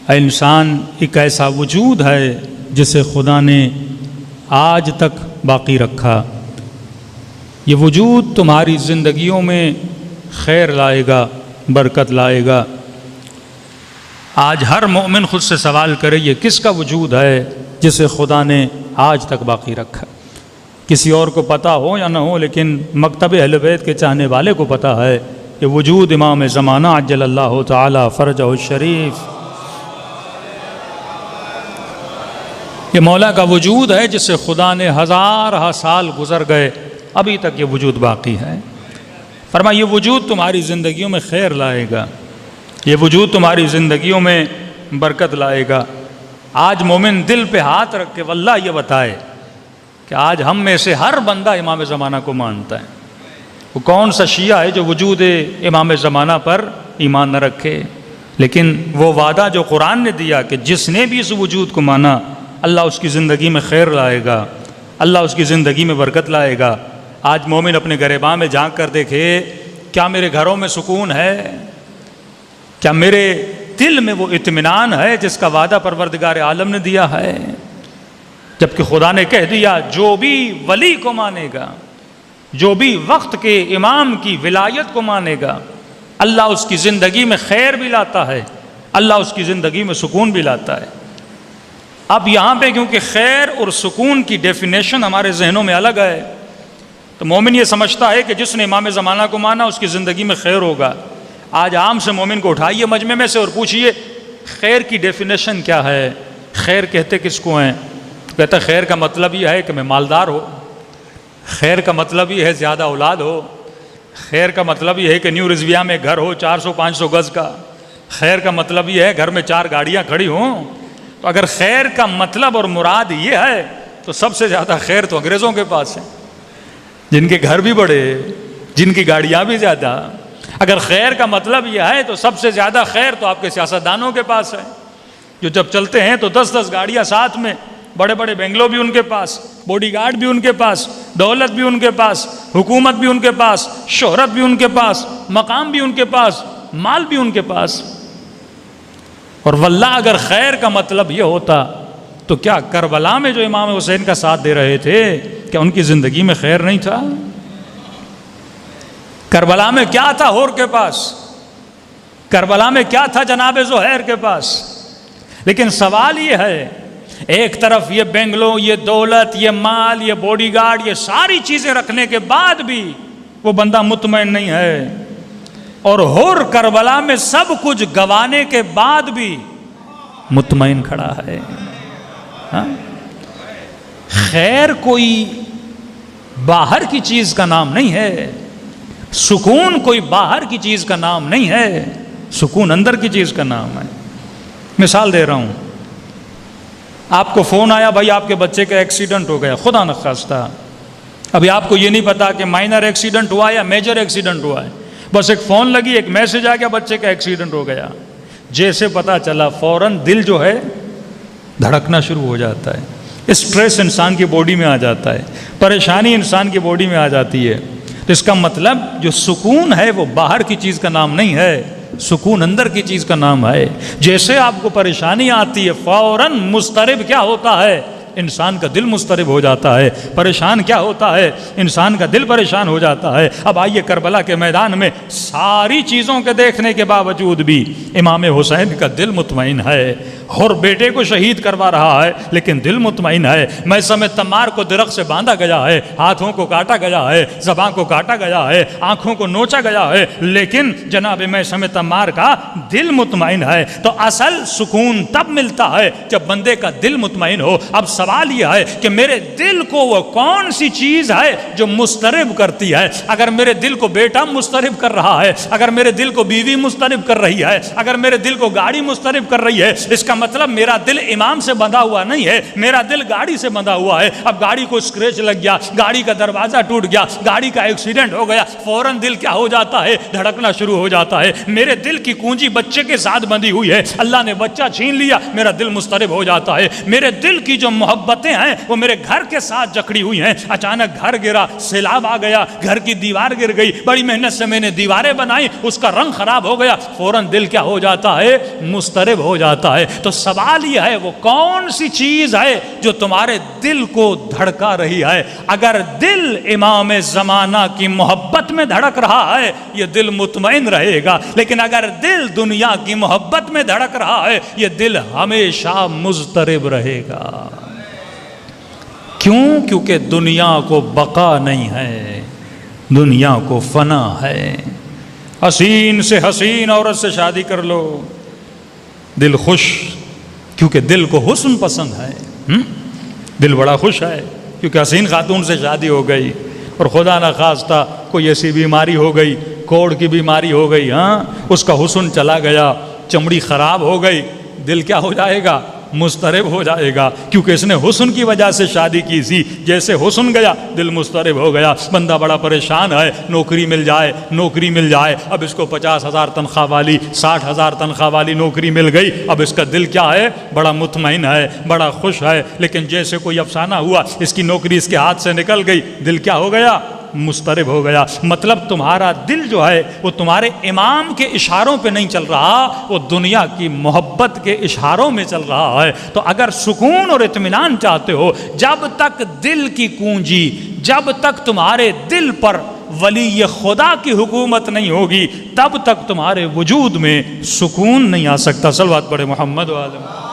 اے انسان، ایک ایسا وجود ہے جسے خدا نے آج تک باقی رکھا۔ یہ وجود تمہاری زندگیوں میں خیر لائے گا، برکت لائے گا۔ آج ہر مومن خود سے سوال کرے یہ کس کا وجود ہے جسے خدا نے آج تک باقی رکھا؟ کسی اور کو پتہ ہو یا نہ ہو، لیکن مکتب اہل بیت کے چاہنے والے کو پتہ ہے کہ وجود امام زمانہ عجل اللہ تعالی فرجہ الشریف، یہ مولا کا وجود ہے جسے خدا نے ہزارہ سال گزر گئے، ابھی تک یہ وجود باقی ہے۔ فرمایا یہ وجود تمہاری زندگیوں میں خیر لائے گا، یہ وجود تمہاری زندگیوں میں برکت لائے گا۔ آج مومن دل پہ ہاتھ رکھ کے واللہ یہ بتائے کہ آج ہم میں سے ہر بندہ امام زمانہ کو مانتا ہے۔ وہ کون سا شیعہ ہے جو وجود امام زمانہ پر ایمان نہ رکھے؟ لیکن وہ وعدہ جو قرآن نے دیا کہ جس نے بھی اس وجود کو مانا، اللہ اس کی زندگی میں خیر لائے گا، اللہ اس کی زندگی میں برکت لائے گا۔ آج مومن اپنے گریباں میں جھانک کر دیکھے، کیا میرے گھروں میں سکون ہے؟ کیا میرے دل میں وہ اطمینان ہے جس کا وعدہ پروردگار عالم نے دیا ہے؟ جبکہ خدا نے کہہ دیا جو بھی ولی کو مانے گا، جو بھی وقت کے امام کی ولایت کو مانے گا، اللہ اس کی زندگی میں خیر بھی لاتا ہے، اللہ اس کی زندگی میں سکون بھی لاتا ہے۔ اب یہاں پہ کیونکہ خیر اور سکون کی ڈیفینیشن ہمارے ذہنوں میں الگ ہے، تو مومن یہ سمجھتا ہے کہ جس نے امام زمانہ کو مانا اس کی زندگی میں خیر ہوگا۔ آج عام سے مومن کو اٹھائیے مجمع میں سے اور پوچھئے خیر کی ڈیفینیشن کیا ہے؟ خیر کہتے کس کو ہیں؟ کہتا ہے خیر کا مطلب یہ ہے کہ میں مالدار ہو، خیر کا مطلب یہ ہے زیادہ اولاد ہو، خیر کا مطلب یہ ہے کہ نیو رضویہ میں گھر ہو 400-500 گز کا، خیر کا مطلب یہ ہے گھر میں 4 گاڑیاں کھڑی ہوں۔ تو اگر خیر کا مطلب اور مراد یہ ہے تو سب سے زیادہ خیر تو انگریزوں کے پاس ہے، جن کے گھر بھی بڑے، جن کی گاڑیاں بھی زیادہ۔ اگر خیر کا مطلب یہ ہے تو سب سے زیادہ خیر تو آپ کے سیاستدانوں کے پاس ہے، جو جب چلتے ہیں تو 10-10 گاڑیاں ساتھ میں، بڑے بڑے بنگلو بھی ان کے پاس، باڈی گارڈ بھی ان کے پاس، دولت بھی ان کے پاس، حکومت بھی ان کے پاس، شہرت بھی ان کے پاس، مقام بھی ان کے پاس، مال بھی ان کے پاس۔ اور واللہ اگر خیر کا مطلب یہ ہوتا تو کیا کربلا میں جو امام حسین کا ساتھ دے رہے تھے کیا ان کی زندگی میں خیر نہیں تھا؟ کربلا میں کیا تھا ہور کے پاس؟ کربلا میں کیا تھا جناب زہیر کے پاس؟ لیکن سوال یہ ہے، ایک طرف یہ بنگلو، یہ دولت، یہ مال، یہ باڈی گارڈ، یہ ساری چیزیں رکھنے کے بعد بھی وہ بندہ مطمئن نہیں ہے، اور ہور کربلا میں سب کچھ گوانے کے بعد بھی مطمئن کھڑا ہے۔ ہاں؟ خیر کوئی باہر کی چیز کا نام نہیں ہے، سکون کوئی باہر کی چیز کا نام نہیں ہے، سکون اندر کی چیز کا نام ہے۔ مثال دے رہا ہوں، آپ کو فون آیا بھائی آپ کے بچے کا ایکسیڈنٹ ہو گیا، خدا نخواستہ، ابھی آپ کو یہ نہیں پتا کہ مائنر ایکسیڈنٹ ہوا یا میجر ایکسیڈنٹ ہوا ہے، بس ایک فون لگی، ایک میسج آ گیا بچے کا ایکسیڈنٹ ہو گیا۔ جیسے پتا چلا فوراً دل جو ہے دھڑکنا شروع ہو جاتا ہے، اسٹریس انسان کی باڈی میں آ جاتا ہے، پریشانی انسان کی باڈی میں آ جاتی ہے۔ تو اس کا مطلب جو سکون ہے وہ باہر کی چیز کا نام نہیں ہے، سکون اندر کی چیز کا نام ہے۔ جیسے آپ کو پریشانی آتی ہے فوراً مضطرب کیا ہوتا ہے؟ انسان کا دل مضطرب ہو جاتا ہے۔ پریشان کیا ہوتا ہے؟ انسان کا دل پریشان ہو جاتا ہے۔ اب آئیے کربلا کے میدان میں ساری چیزوں کے دیکھنے کے باوجود بھی امام حسین کا دل مطمئن ہے، اور بیٹے کو شہید کروا رہا ہے لیکن دل مطمئن ہے۔ میثم تمار کو درخت سے باندھا گیا ہے، ہاتھوں کو کاٹا گیا ہے، زبان کو کاٹا گیا ہے، آنکھوں کو نوچا گیا ہے، لیکن جناب میثم تمار کا دل مطمئن ہے۔ تو اصل سکون تب ملتا ہے جب بندے کا دل مطمئن ہو۔ اب سوال یہ ہے کہ میرے دل کو وہ کون سی چیز ہے جو مضطرب کرتی ہے؟ اگر میرے دل کو بیٹا مضطرب کر رہا ہے، اگر میرے دل کو بیوی مضطرب کر رہی ہے، اگر میرے دل کو گاڑی مضطرب کر رہی ہے، اس کا مطلب میرا دل امام سے بندھا ہوا نہیں ہے، میرا دل گاڑی سے بندھا ہوا ہے۔ اب گاڑی کو اسکریچ لگ گیا، گاڑی کا دروازہ ٹوٹ گیا، گاڑی کا ایکسیڈنٹ ہو گیا، فوراً دل کیا ہو جاتا ہے؟ دھڑکنا شروع ہو جاتا ہے۔ میرے دل کی کنجی بچے کے ساتھ بندھی ہوئی ہے، اللہ نے بچہ چھین لیا، میرا دل مضطرب ہو جاتا ہے۔ میرے دل کی جو محبت محبتیں ہیں وہ میرے گھر کے ساتھ جکڑی ہوئی ہیں. اچانک گھر گرا, سیلاب آ گیا, گھر کی دیوار گر گئی, بڑی محنت سے میں نے دیواریں بنائی, اس کا رنگ خراب ہو گیا, فوراً دل کیا ہو جاتا ہے؟ مضطرب ہو جاتا ہے. تو سوال یہ ہے وہ کون سی چیز ہے جو تمہارے دل کو دھڑکا رہی ہے؟ اگر دل امام زمانہ کی محبت میں دھڑک رہا ہے یہ دل مطمئن رہے گا, لیکن اگر دل دنیا کی محبت میں دھڑک رہا ہے یہ دل ہمیشہ مضطرب رہے گا. کیوں؟ کیونکہ دنیا کو بقا نہیں ہے, دنیا کو فنا ہے. حسین سے حسین عورت سے شادی کر لو, دل خوش, کیونکہ دل کو حسن پسند ہے. دل بڑا خوش ہے کیونکہ حسین خاتون سے شادی ہو گئی, اور خدا نہ خواستہ کوئی ایسی بیماری ہو گئی, کوڑ کی بیماری ہو گئی, اس کا حسن چلا گیا, چمڑی خراب ہو گئی, دل کیا ہو جائے گا؟ مضطرب ہو جائے گا, کیونکہ اس نے حسن کی وجہ سے شادی کی تھی. جیسے حسن گیا دل مضطرب ہو گیا. بندہ بڑا پریشان ہے, نوکری مل جائے, نوکری مل جائے. اب اس کو 50,000 تنخواہ والی, 60,000 تنخواہ والی نوکری مل گئی. اب اس کا دل کیا ہے؟ بڑا مطمئن ہے, بڑا خوش ہے. لیکن جیسے کوئی افسانہ ہوا, اس کی نوکری اس کے ہاتھ سے نکل گئی, دل کیا ہو گیا؟ مضطرب ہو گیا. مطلب تمہارا دل جو ہے وہ تمہارے امام کے اشاروں پہ نہیں چل رہا, وہ دنیا کی محبت کے اشاروں میں چل رہا ہے. تو اگر سکون اور اطمینان چاہتے ہو, جب تک دل کی کنجی, جب تک تمہارے دل پر ولی خدا کی حکومت نہیں ہوگی, تب تک تمہارے وجود میں سکون نہیں آ سکتا. صلوات پڑھے محمد و آل محمد.